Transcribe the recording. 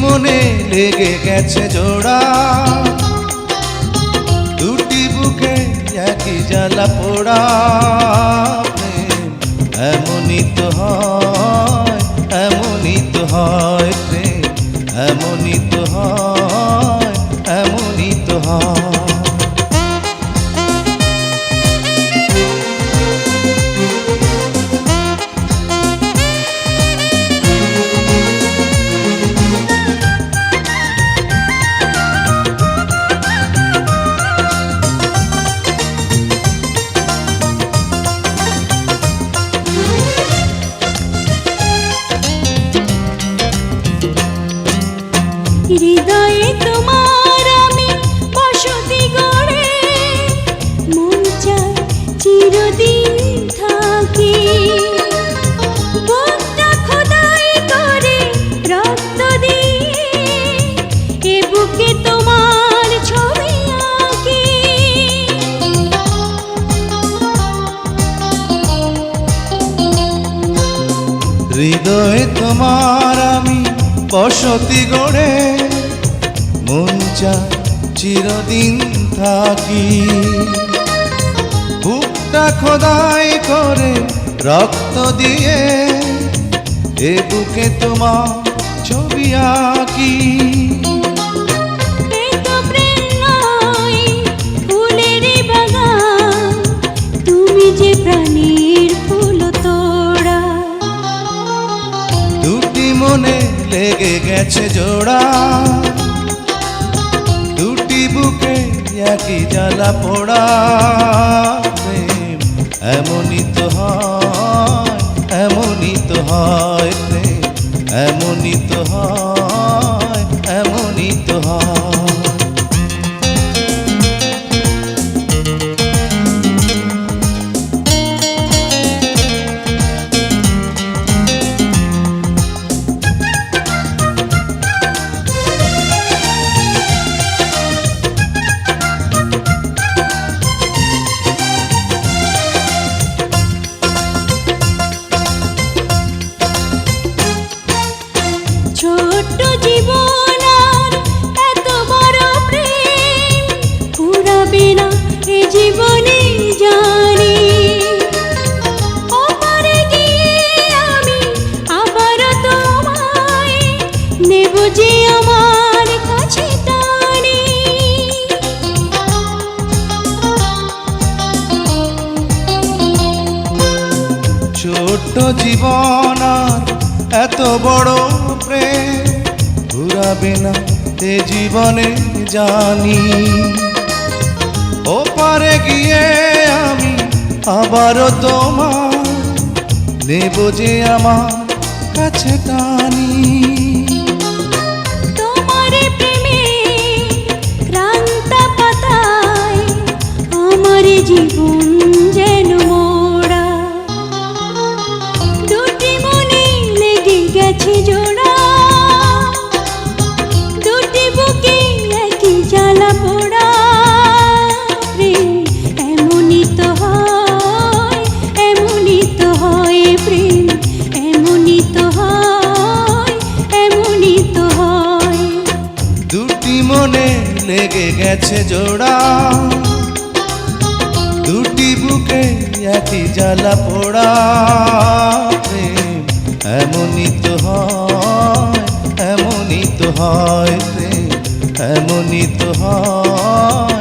মনে লেগে গেছে জোড়া, দুটি বুকে একই জ্বালা পোড়া। প্রেম এমনই তো হয়, এমনই তো হয় প্রেম, এমনই তো হয়, এমনই তো হয়। হৃদয়ে তোমার আমি বসতি গড়ে, মন চায় চিরদিন থাকি। বুকটা খোদাই করে রক্ত দিয়ে, এ বুকে তোমার ছবি আঁকি। হৃদয়ে তোমার আমি বসতি গড়ে, মন চায় চিরদিন থাকি। বুকটা খোদাই করে রক্ত দিয়ে, এ বুকে তোমার ছবি আঁকি। এ তো প্রেম নয়, ফুলের বাগান, তুমি যে প্রাণীর ফুল তোড়া। দুটি মনে লেগে গেছে জোড়া, দুটি বুকে একই জ্বালা পোড়া। প্রেম এমনই তো হয়, এমনই তো হয় প্রেম, এমনই তো হয়, এমনই তো হয়। ছোট্ট জীবন আর এত বড় প্রেম ফুরাবে না এ জীবনে জানি। ওপারে গিয়ে আমি আবার তোমায় নেব যে আমার কাছে টানি। ছোট্ট জীবন আর এত বড় প্রেম ঘুরাবে না এ জীবনে জানি। ওপারে গিয়ে আমি আবারও তোমার নেব যে আমার কাছে টানি। তোমার প্রেমে ক্রান্ত পাতায় আমার জীবন যেন মোড়া। দুটি মনে লেগে গেছে জোড়া, দুটি বুকে একই জ্বালা পোড়া। প্রেম এমনই তো হয়, এমনই তো হয় প্রেম, এমনই তো হয়, এমনই তো হয়। দুটি মনে লেগে গেছে জোড়া, দুটি বুকে একই জ্বালা পোড়া। প্রেম এমনই তো হয়, এমনই তো হয় প্রেম, এমনই তো হয়।